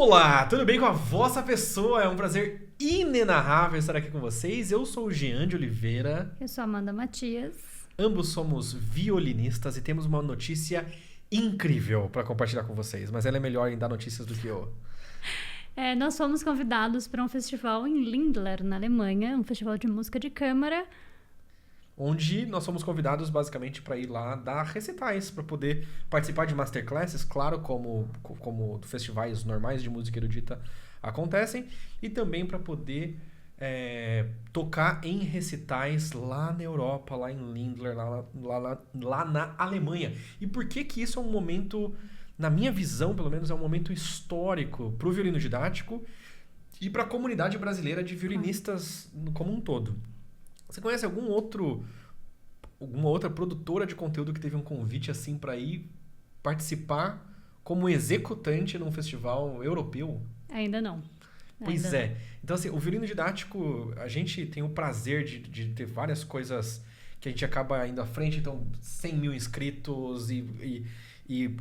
Olá, tudo bem com a vossa pessoa? É um prazer inenarrável estar aqui com vocês. Eu sou o Jean de Oliveira. Eu sou a Amanda Matias. Ambos somos violinistas e temos uma notícia incrível para compartilhar com vocês. Mas ela é melhor em dar notícias do que eu. Nós fomos convidados para um festival em Lindlar, na Alemanha, um festival de música de câmara. Onde nós fomos convidados basicamente para ir lá dar recitais, para poder participar de masterclasses, claro, como festivais normais de música erudita acontecem, e também para poder tocar em recitais lá na Europa, lá em Lindlar, lá na Alemanha. E por que que isso é um momento, na minha visão pelo menos, é um momento histórico para o violino didático e para a comunidade brasileira de violinistas como um todo? Você conhece alguma outra produtora de conteúdo que teve um convite assim para ir participar como executante num festival europeu? Ainda não. Pois é. Então, assim, o violino didático, a gente tem o prazer de ter várias coisas que a gente acaba indo à frente. Então, 100 mil inscritos e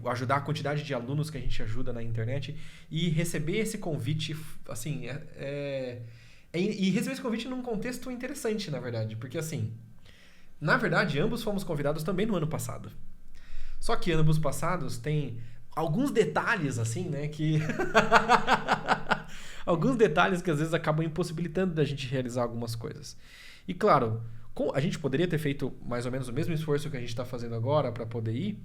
ajudar a quantidade de alunos que a gente ajuda na internet. E receber esse convite, assim, e receber esse convite num contexto interessante, na verdade. Porque, assim, na verdade, ambos fomos convidados também no ano passado. Só que ambos passados tem alguns detalhes, assim, né, que... alguns detalhes que às vezes acabam impossibilitando da gente realizar algumas coisas. E, claro, a gente poderia ter feito mais ou menos o mesmo esforço que a gente está fazendo agora para poder ir.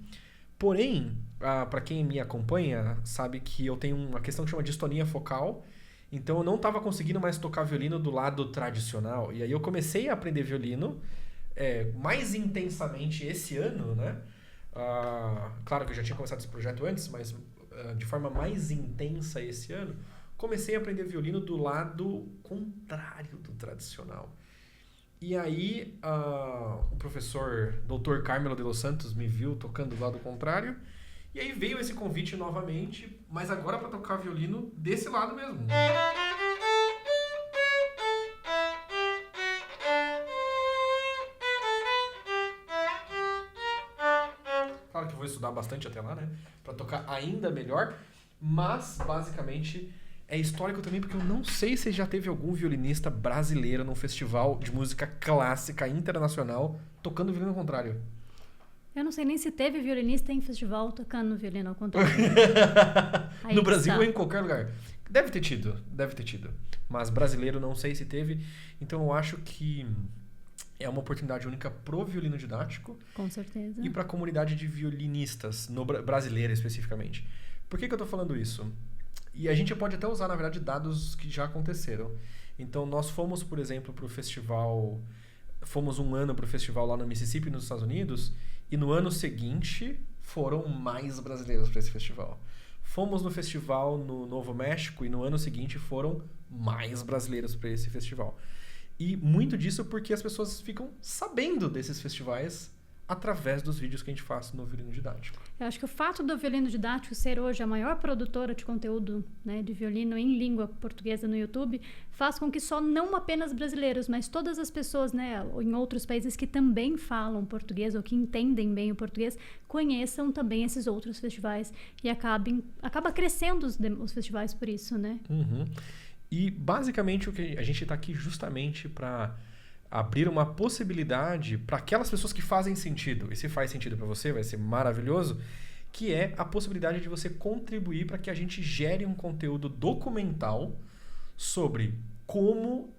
Porém, para quem me acompanha, sabe que eu tenho uma questão que chama distonia focal. Então eu não estava conseguindo mais tocar violino do lado tradicional. E aí eu comecei a aprender violino mais intensamente esse ano, né? Claro que eu já tinha começado esse projeto antes, mas de forma mais intensa esse ano, comecei a aprender violino do lado contrário do tradicional. E aí o professor Dr. Carmelo de los Santos me viu tocando do lado contrário. E aí veio esse convite novamente, mas agora para tocar violino desse lado mesmo. Claro que eu vou estudar bastante até lá, né? Para tocar ainda melhor, mas basicamente é histórico também porque eu não sei se já teve algum violinista brasileiro num festival de música clássica internacional tocando violino ao contrário. Eu não sei nem se teve violinista em festival tocando violino ao contrário. No Brasil ou em qualquer lugar. Deve ter tido. Mas brasileiro não sei se teve. Então eu acho que é uma oportunidade única pro violino didático. Com certeza. E para a comunidade de violinistas, brasileira especificamente. Por que eu tô falando isso? E a gente pode até usar, na verdade, dados que já aconteceram. Então nós fomos, por exemplo, pro festival... Fomos um ano pro festival lá no Mississippi, nos Estados Unidos... E no ano seguinte, foram mais brasileiros para esse festival. Fomos no festival no Novo México e no ano seguinte foram mais brasileiros para esse festival. E muito disso porque as pessoas ficam sabendo desses festivais através dos vídeos que a gente faz no violino didático. Eu acho que o fato do violino didático ser hoje a maior produtora de conteúdo, né, de violino em língua portuguesa no YouTube faz com que não apenas brasileiros, mas todas as pessoas, né, em outros países que também falam português ou que entendem bem o português, conheçam também esses outros festivais e acaba crescendo os festivais por isso, né? Uhum. E basicamente o que a gente está aqui justamente para abrir uma possibilidade para aquelas pessoas que fazem sentido. E se faz sentido para você, vai ser maravilhoso, que é a possibilidade de você contribuir para que a gente gere um conteúdo documental sobre como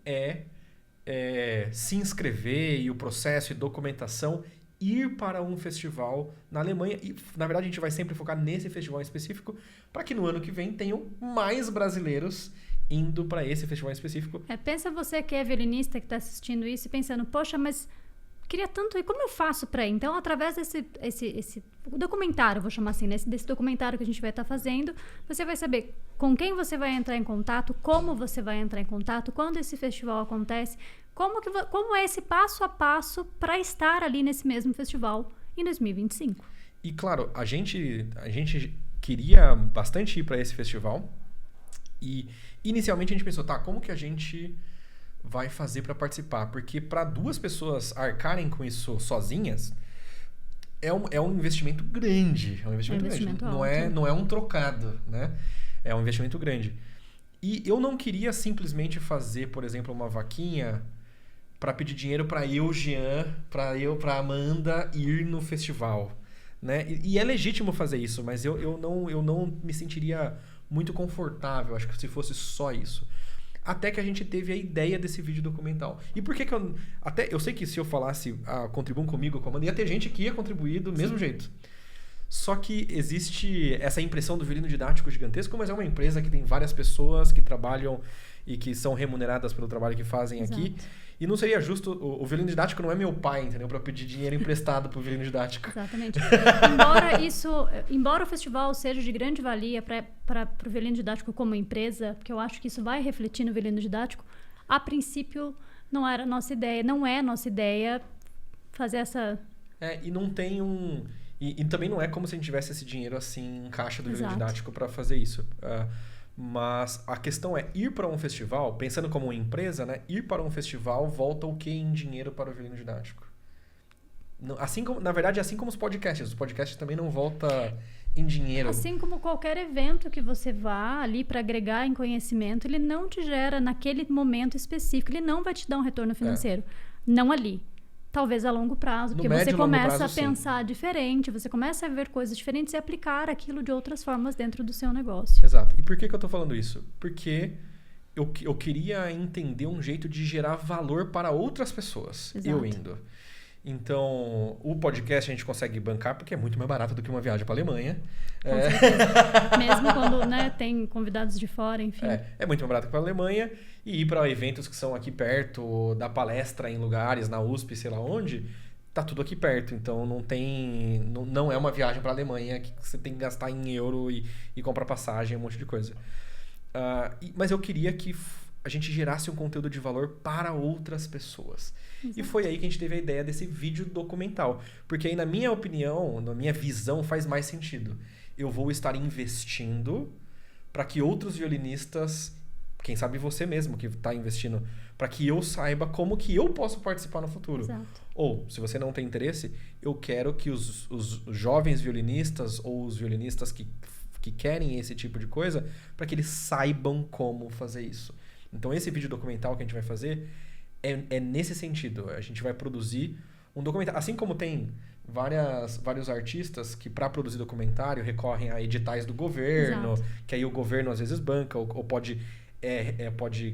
se inscrever e o processo e documentação ir para um festival na Alemanha. E, na verdade, a gente vai sempre focar nesse festival específico para que no ano que vem tenham mais brasileiros indo para esse festival específico. Pensa você que é violinista que está assistindo isso e pensando, poxa, mas queria tanto ir, como eu faço para ir? Então, através desse documentário, vou chamar assim, desse documentário que a gente vai estar fazendo, você vai saber com quem você vai entrar em contato, como você vai entrar em contato, quando esse festival acontece, como é esse passo a passo para estar ali nesse mesmo festival em 2025. E, claro, a gente queria bastante ir para esse festival. E inicialmente a gente pensou, como que a gente vai fazer para participar? Porque para duas pessoas arcarem com isso sozinhas, é um investimento grande. É um investimento grande. Alto. Não é um trocado, né? É um investimento grande. E eu não queria simplesmente fazer, por exemplo, uma vaquinha para pedir dinheiro para eu, Jean, para Amanda ir no festival, né? E é legítimo fazer isso, mas eu não me sentiria muito confortável, acho que se fosse só isso. Até que a gente teve a ideia desse vídeo documental. E por que eu... eu sei que se eu falasse, contribuam comigo, com a Amanda, ia ter gente que ia contribuir do mesmo jeito. Só que existe essa impressão do violino didático gigantesco, mas é uma empresa que tem várias pessoas que trabalham e que são remuneradas pelo trabalho que fazem aqui. E não seria justo... O violino didático não é meu pai, entendeu? Para pedir dinheiro emprestado pro violino didático. Exatamente. Embora o festival seja de grande valia para o violino didático como empresa, porque eu acho que isso vai refletir no violino didático, a princípio não era nossa ideia, não é nossa ideia fazer essa... E não tem um... E também não é como se a gente tivesse esse dinheiro assim em caixa do violino didático para fazer isso. Mas a questão é ir para um festival, pensando como uma empresa, né? Ir para um festival volta o que em dinheiro para o violino didático? Assim como, na verdade, assim como os podcasts também não voltam em dinheiro. Assim como qualquer evento que você vá ali para agregar em conhecimento, ele não te gera naquele momento específico, ele não vai te dar um retorno financeiro. Não ali. Talvez a longo prazo, porque você começa a pensar diferente, você começa a ver coisas diferentes e aplicar aquilo de outras formas dentro do seu negócio. Exato. E por que eu tô falando isso? Porque eu queria entender um jeito de gerar valor para outras pessoas. Exato. Eu indo. Então, o podcast a gente consegue bancar porque é muito mais barato do que uma viagem para a Alemanha. Com certeza. Mesmo quando, né, tem convidados de fora, enfim. É muito mais barato que para a Alemanha. E ir para eventos que são aqui perto, dar palestra em lugares, na USP, sei lá onde, tá tudo aqui perto. Então, não é uma viagem para a Alemanha que você tem que gastar em euro e comprar passagem, um monte de coisa. Mas eu queria que a gente gerasse um conteúdo de valor para outras pessoas. Exato. E foi aí que a gente teve a ideia desse vídeo documental. Porque aí, na minha opinião, na minha visão, faz mais sentido. Eu vou estar investindo para que outros violinistas, quem sabe você mesmo que está investindo, para que eu saiba como que eu posso participar no futuro. Exato. Ou, se você não tem interesse, eu quero que os jovens violinistas ou os violinistas que querem esse tipo de coisa, para que eles saibam como fazer isso. Então, esse vídeo documental que a gente vai fazer é nesse sentido. A gente vai produzir um documentário. Assim como tem vários artistas que, para produzir documentário, recorrem a editais do governo, exato, que aí o governo às vezes banca ou pode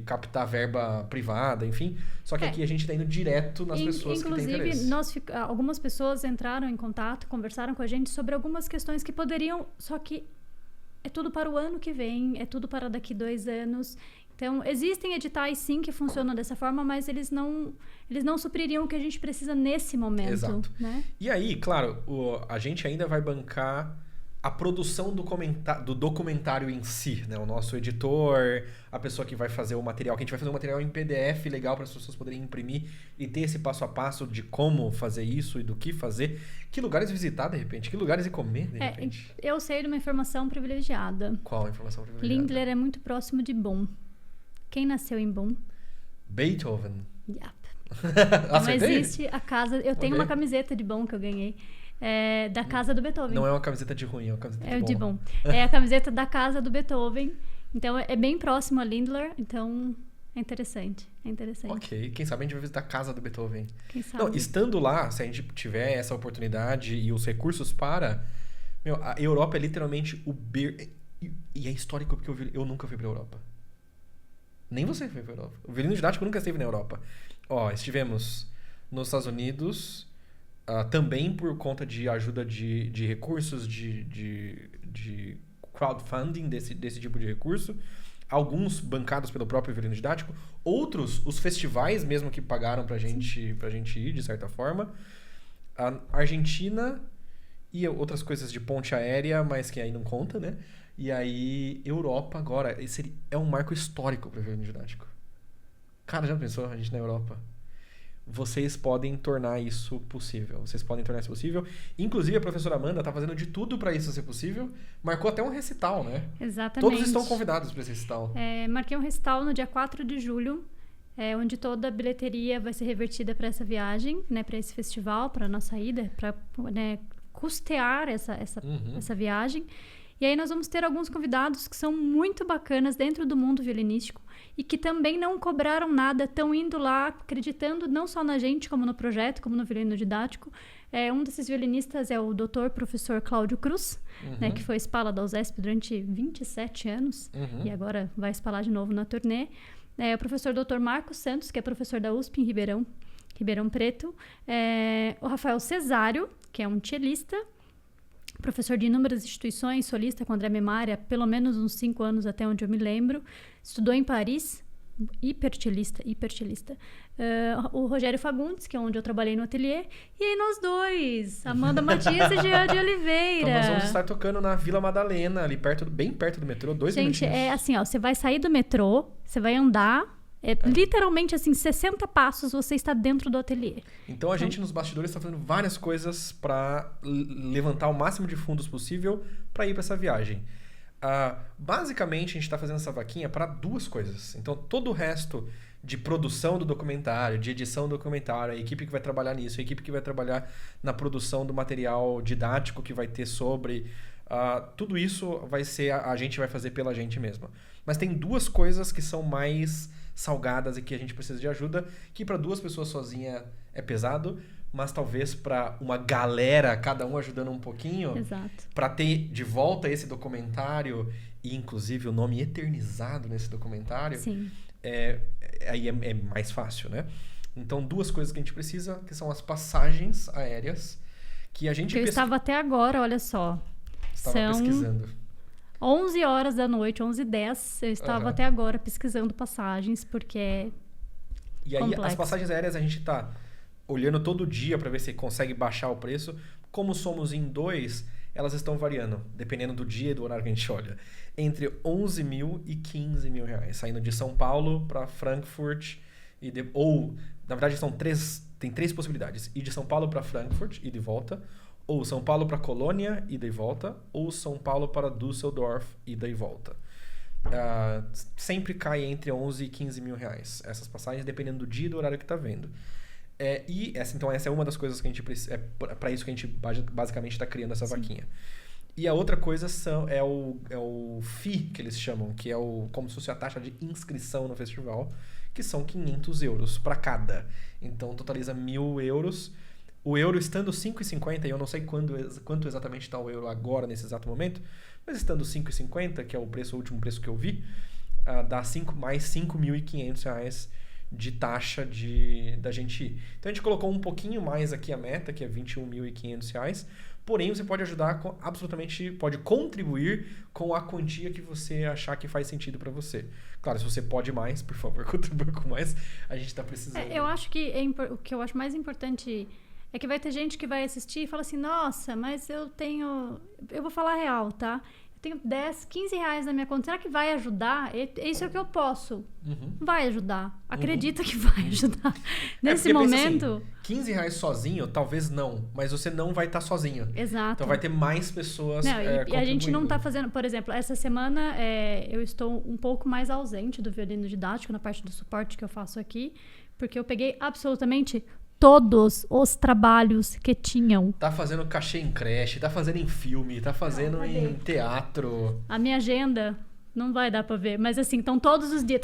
captar verba privada, enfim. Só que aqui a gente está indo direto nas pessoas que têm interesse. Inclusive, algumas pessoas entraram em contato, conversaram com a gente sobre algumas questões que poderiam... Só que é tudo para o ano que vem, é tudo para daqui 2 anos... Então, existem editais, sim, que funcionam dessa forma, mas eles não supririam o que a gente precisa nesse momento. Exato. Né? E aí, claro, a gente ainda vai bancar a produção do documentário em si, né? O nosso editor, a pessoa que vai fazer o material, que a gente vai fazer um material em PDF legal para as pessoas poderem imprimir e ter esse passo a passo de como fazer isso e do que fazer. Que lugares visitar, de repente? Que lugares ir comer, de repente? Eu sei de uma informação privilegiada. Qual a informação privilegiada? Lindler é muito próximo de Bonn. Quem nasceu em Bonn? Beethoven. Yep. Não existe a casa... Eu tenho uma camiseta de Bonn que eu ganhei. Da casa do Beethoven. Não é uma camiseta de ruim, é uma camiseta de Bonn. É a camiseta da casa do Beethoven. Então, é bem próximo a Lindler. Então, é interessante. Ok. Quem sabe a gente vai visitar a casa do Beethoven. Quem sabe? Não, estando lá, se a gente tiver essa oportunidade e os recursos para... a Europa é literalmente o... E é histórico porque eu nunca fui pra Europa. Nem você foi pra Europa. O violino didático nunca esteve na Europa. Estivemos nos Estados Unidos, também por conta de ajuda de recursos, de crowdfunding desse tipo de recurso. Alguns bancados pelo próprio violino didático. Outros, os festivais mesmo que pagaram pra gente ir, de certa forma. A Argentina e outras coisas de ponte aérea, mas que aí não conta, né? E aí, Europa agora, é um marco histórico para o violino didático. Cara, já pensou a gente na Europa? Vocês podem tornar isso possível. Inclusive, a professora Amanda está fazendo de tudo para isso ser possível. Marcou até um recital, né? Exatamente. Todos estão convidados para esse recital. Marquei um recital no dia 4 de julho, onde toda a bilheteria vai ser revertida para essa viagem, né, para esse festival, para a nossa ida, para custear essa viagem. E aí nós vamos ter alguns convidados que são muito bacanas dentro do mundo violinístico e que também não cobraram nada, estão indo lá acreditando não só na gente, como no projeto, como no violino didático. Um desses violinistas é o professor Cláudio Cruz, né, que foi espala da USESP durante 27 anos e agora vai espalar de novo na turnê. O professor Dr. Marcos Santos, que é professor da USP em Ribeirão Preto. O Rafael Cesário, que é um cellista, professor de inúmeras instituições, solista com André Memária, pelo menos uns 5 anos até onde eu me lembro. Estudou em Paris, hipercellista. O Rogério Fagundes, que é onde eu trabalhei no ateliê. E aí nós dois, Amanda Matias e Jean de Oliveira. Então nós vamos estar tocando na Vila Madalena, ali bem perto do metrô, 2 minutinhos. Gente, é assim, ó, você vai sair do metrô, você vai andar, literalmente assim, 60 passos você está dentro do ateliê. Então a gente nos bastidores está fazendo várias coisas para levantar o máximo de fundos possível para ir para essa viagem. Basicamente a gente está fazendo essa vaquinha para 2 coisas. Então todo o resto de produção do documentário, de edição do documentário, a equipe que vai trabalhar nisso, a equipe que vai trabalhar na produção do material didático que vai ter sobre... tudo isso vai ser a gente vai fazer pela gente mesma. Mas tem 2 coisas que são mais salgadas e que a gente precisa de ajuda, que para 2 pessoas sozinha é pesado, mas talvez para uma galera, cada um ajudando um pouquinho, para ter de volta esse documentário e inclusive o nome eternizado nesse documentário, aí é mais fácil, né? Então 2 coisas que a gente precisa, que são as passagens aéreas, que a gente... Eu estava até agora, olha só. Estava pesquisando. 11 horas da noite, 11h10, eu estava até agora pesquisando passagens, porque é E aí, complexo. As passagens aéreas a gente tá olhando todo dia para ver se consegue baixar o preço. Como somos em 2, elas estão variando, dependendo do dia e do horário que a gente olha. Entre 11 mil e 15 mil reais, saindo de São Paulo para Frankfurt, ou, na verdade, tem 3 possibilidades. Ir de São Paulo para Frankfurt, ida e volta, ou São Paulo para Colônia, ida e volta, ou São Paulo para Düsseldorf, ida e volta. Sempre cai entre 11 e 15 mil reais essas passagens, dependendo do dia e do horário que está vendo. Então essa é uma das coisas que a gente precisa. É para isso que a gente basicamente está criando essa vaquinha. E a outra coisa é o FII, que eles chamam, que é como se fosse a taxa de inscrição no festival, que são 500 euros para cada. Então totaliza 1.000 euros. O euro estando 5,50, e eu não sei quanto exatamente está o euro agora, nesse exato momento, mas estando 5,50, que é o último preço que eu vi, dá mais 5.500 reais de taxa da gente ir. Então a gente colocou um pouquinho mais aqui a meta, que é 21.500 reais, porém você pode ajudar pode contribuir com a quantia que você achar que faz sentido para você. Claro, se você pode mais, por favor, contribua com mais, a gente está precisando. Eu acho que o que eu acho mais importante é que vai ter gente que vai assistir e fala assim, nossa, mas eu vou falar real, tá? Eu tenho 10, 15 reais na minha conta, será que vai ajudar? Isso é o que eu posso. Vai ajudar. Acredita que vai ajudar. Nesse momento... Assim, 15 reais sozinho, talvez não, mas você não vai estar sozinho. Exato. Então vai ter mais pessoas e a gente não está fazendo... Por exemplo, essa semana eu estou um pouco mais ausente do violino didático, na parte do suporte que eu faço aqui, porque eu peguei absolutamente... todos os trabalhos que tinham. Tá fazendo cachê em creche, tá fazendo em filme, tá fazendo em teatro. A minha agenda não vai dar pra ver, mas assim, estão todos os dias.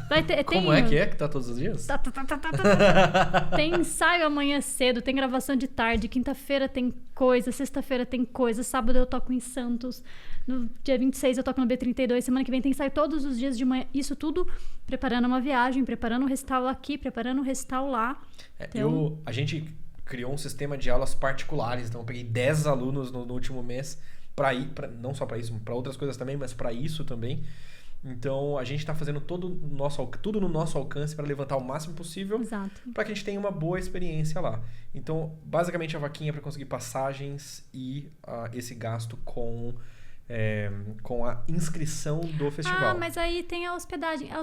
Vai ter, Como é que tá todos os dias? Tem ensaio amanhã cedo, tem gravação de tarde, quinta-feira tem coisa, sexta-feira tem coisa, sábado eu toco em Santos, no dia 26 eu toco no B32, semana que vem tem ensaio todos os dias de manhã, isso tudo preparando uma viagem, preparando um recital aqui, preparando um recital lá. A gente criou um sistema de aulas particulares, então eu peguei 10 alunos no último mês não só para isso, para outras coisas também, mas para isso também. Então a gente está fazendo tudo no nosso alcance para levantar o máximo possível, para que a gente tenha uma boa experiência lá. Então, basicamente a vaquinha é para conseguir passagens e esse gasto com a inscrição do festival. Mas aí tem a hospedagem. A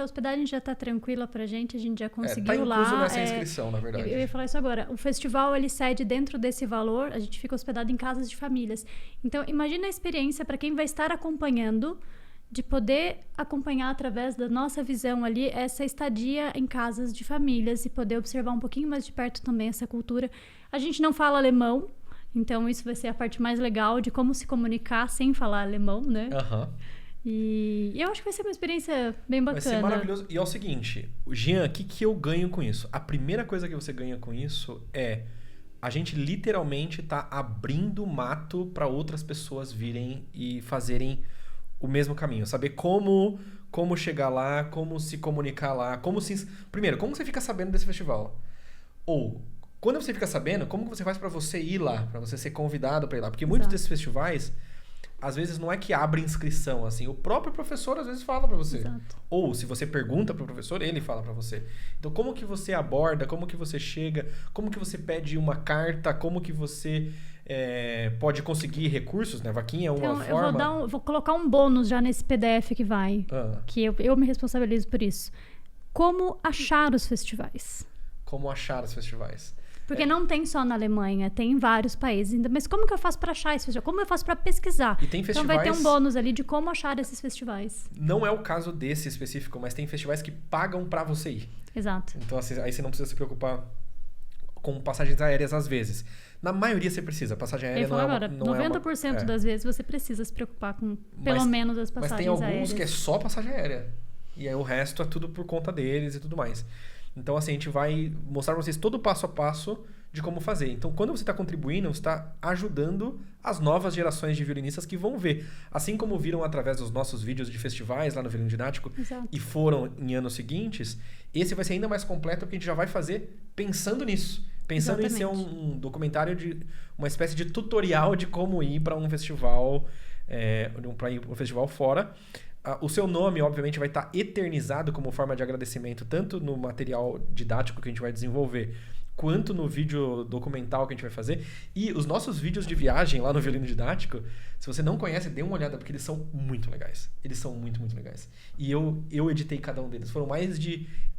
hospedagem já tá tranquila pra gente, a gente já conseguiu tá incluso lá. Nessa inscrição, na verdade. Eu ia falar isso agora. O festival, ele cede dentro desse valor, a gente fica hospedado em casas de famílias. Então, imagina a experiência para quem vai estar acompanhando, de poder acompanhar através da nossa visão ali essa estadia em casas de famílias e poder observar um pouquinho mais de perto também essa cultura. A gente não fala alemão, Então, isso vai ser a parte mais legal de como se comunicar sem falar alemão, né? E eu acho que vai ser uma experiência bem bacana. Vai ser maravilhoso. E é o seguinte, Jean, o que eu ganho com isso? A primeira coisa que você ganha com isso é a gente literalmente tá abrindo mato para outras pessoas virem e fazerem o mesmo caminho. Saber como chegar lá, como se comunicar lá, primeiro, como você fica sabendo desse festival? Ou, quando você fica sabendo, como que você faz para você ir lá, para você ser convidado para ir lá? Porque muitos desses festivais, às vezes não é que abre inscrição, assim, o próprio professor às vezes fala para você. Exato. Ou se você pergunta pro professor, ele fala para você. Então, como que você aborda, como que você chega, como que você pede uma carta, como que você pode conseguir recursos, né? Vaquinha é uma forma... Eu vou colocar um bônus já nesse PDF que vai, que eu me responsabilizo por isso. Como achar os festivais? Como achar os festivais? Porque não tem só na Alemanha, tem em vários países. Mas como que eu faço para achar esse festival? Como eu faço para pesquisar? E tem festivais... Então vai ter um bônus ali de como achar esses festivais. Não é o caso desse específico, mas tem festivais que pagam para você ir. Exato. Então assim, aí você não precisa se preocupar com passagens aéreas às vezes. Na maioria você precisa. Passagem aérea não é uma... Agora, 90% das vezes você precisa se preocupar com pelo menos as passagens aéreas. Mas tem alguns que é só passagem aérea. E aí o resto é tudo por conta deles e tudo mais. Então assim, a gente vai mostrar para vocês todo o passo a passo de como fazer. Então, quando você está contribuindo, você está ajudando as novas gerações de violinistas que vão ver. Assim como viram através dos nossos vídeos de festivais lá no Violino Didático. Exato. E foram em anos seguintes, esse vai ser ainda mais completo porque a gente já vai fazer pensando nisso. Pensando Exatamente. em ser um documentário, uma espécie de tutorial de como ir para um festival, para ir para um festival fora. O seu nome, obviamente, vai estar eternizado como forma de agradecimento, tanto no material didático que a gente vai desenvolver, quanto no vídeo documental que a gente vai fazer. E os nossos vídeos de viagem lá no Violino Didático, se você não conhece, dê uma olhada, porque eles são muito legais. Eles são muito, muito legais. E eu editei cada um deles.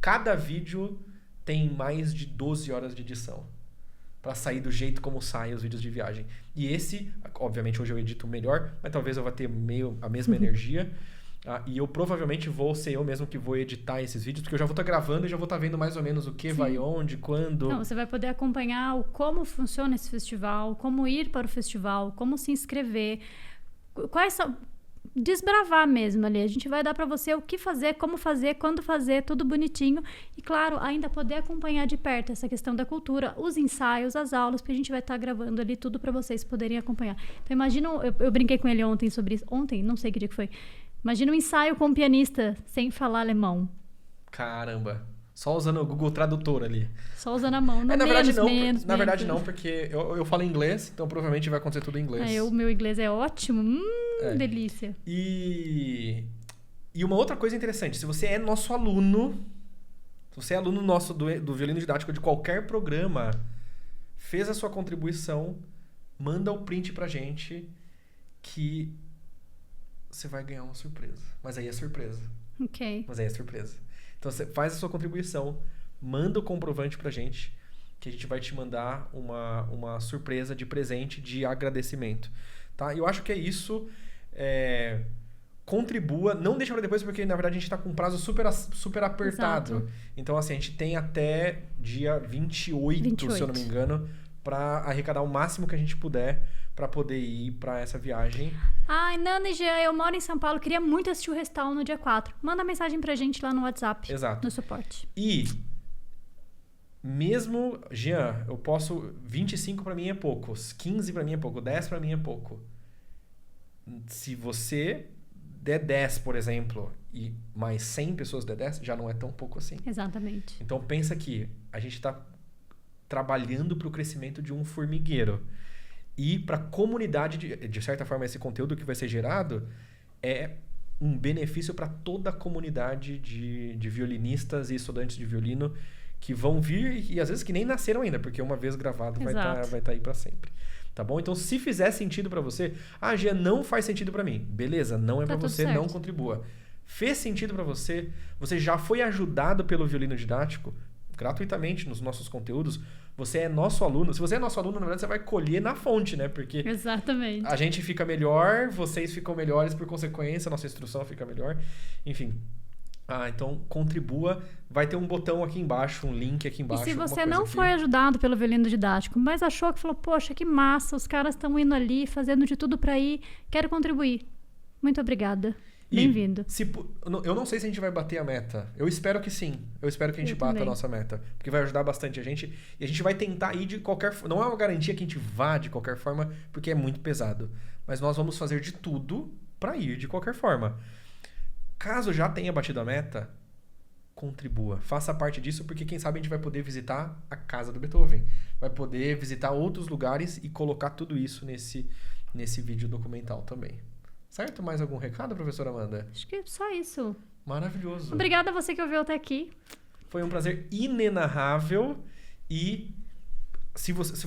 Cada vídeo tem mais de 12 horas de edição para sair do jeito como saem os vídeos de viagem. E esse, obviamente, hoje eu edito melhor, mas talvez eu vá ter meio a mesma energia. E eu provavelmente vou ser eu mesmo que vou editar esses vídeos, porque eu já vou estar gravando e já vou estar vendo mais ou menos o que vai onde, quando. Não, você vai poder acompanhar como funciona esse festival, como ir para o festival, como se inscrever, quais são... Desbravar mesmo ali. A gente vai dar para você o que fazer, como fazer, quando fazer, tudo bonitinho. E, claro, ainda poder acompanhar de perto essa questão da cultura, os ensaios, as aulas, porque a gente vai estar gravando ali tudo para vocês poderem acompanhar. Então, imagina... Eu brinquei com ele ontem sobre isso. Ontem? Não sei que dia que foi. Imagina um ensaio com um pianista sem falar alemão. Caramba. Só usando o Google Tradutor ali. Só usando a mão. Na verdade não, porque eu falo inglês, então provavelmente vai acontecer tudo em inglês. O meu inglês é ótimo. Delícia. E uma outra coisa interessante, se você é nosso aluno, se você é aluno nosso do Violino Didático de qualquer programa, fez a sua contribuição, manda o print pra gente que você vai ganhar uma surpresa. Mas aí é surpresa. Ok. Então você faz a sua contribuição, manda o comprovante pra gente, que a gente vai te mandar uma surpresa de presente, de agradecimento. Tá? Eu acho que é isso. Contribua, não deixa pra depois, porque na verdade a gente tá com um prazo super apertado. Exato. Então assim, a gente tem até dia 28, se eu não me engano, pra arrecadar o máximo que a gente puder pra poder ir pra essa viagem. Ai, Nana e Jean, eu moro em São Paulo, queria muito assistir o Recital no dia 4. Manda mensagem pra gente lá no WhatsApp. Exato. No suporte. E mesmo, Jean, eu posso... 25 pra mim é pouco, 15 pra mim é pouco, 10 pra mim é pouco. Se você der 10, por exemplo, e mais 100 pessoas der 10, já não é tão pouco assim. Exatamente. Então pensa que a gente tá trabalhando pro crescimento de um formigueiro. E para a comunidade, de certa forma, esse conteúdo que vai ser gerado é um benefício para toda a comunidade de violinistas e estudantes de violino que vão vir e às vezes que nem nasceram ainda, porque uma vez gravado vai estar aí para sempre. Tá bom? Então, se fizer sentido para você... Gia, não faz sentido para mim. Beleza, não é para você, não contribua. Fez sentido para você, você já foi ajudado pelo Violino Didático, gratuitamente nos nossos conteúdos, você é nosso aluno. Se você é nosso aluno, na verdade, você vai colher na fonte, né? Porque exatamente. A gente fica melhor, vocês ficam melhores por consequência, a nossa instrução fica melhor. Enfim, Então contribua. Vai ter um botão aqui embaixo, um link aqui embaixo. E se você alguma coisa não aqui. foi ajudado pelo violino didático, mas achou que falou, poxa, que massa, os caras estão indo ali, fazendo de tudo para ir, quero contribuir. Muito obrigada. Bem-vindo. Eu não sei se a gente vai bater a meta. Eu espero que sim. Eu espero que a gente bata a nossa meta. Porque vai ajudar bastante a gente. E a gente vai tentar ir de qualquer forma. Não é uma garantia que a gente vá de qualquer forma, porque é muito pesado. Mas nós vamos fazer de tudo para ir de qualquer forma. Caso já tenha batido a meta, contribua. Faça parte disso, porque quem sabe a gente vai poder visitar a casa do Beethoven. Vai poder visitar outros lugares e colocar tudo isso nesse vídeo documental também. Certo? Mais algum recado, professora Amanda? Acho que só isso. Maravilhoso. Obrigada a você que ouviu até aqui. Foi um prazer inenarrável e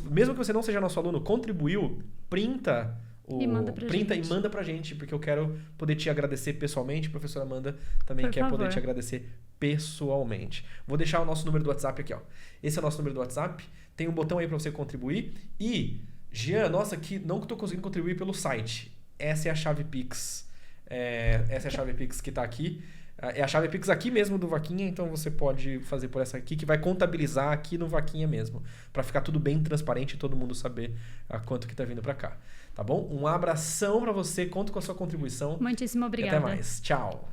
mesmo que você não seja nosso aluno, contribuiu, printa e manda pra gente, porque eu quero poder te agradecer pessoalmente. A professora Amanda também quer poder te agradecer pessoalmente. Vou deixar o nosso número do WhatsApp aqui, ó. Esse é o nosso número do WhatsApp. Tem um botão aí pra você contribuir. E, Jean, nossa, que não tô conseguindo contribuir pelo site. Essa é a chave Pix. Essa é a chave Pix que tá aqui. É a chave Pix aqui mesmo do Vaquinha, então você pode fazer por essa aqui, que vai contabilizar aqui no Vaquinha mesmo, para ficar tudo bem transparente e todo mundo saber quanto que tá vindo para cá. Tá bom? Um abração para você, conto com a sua contribuição. Muitíssimo obrigada. E até mais. Tchau.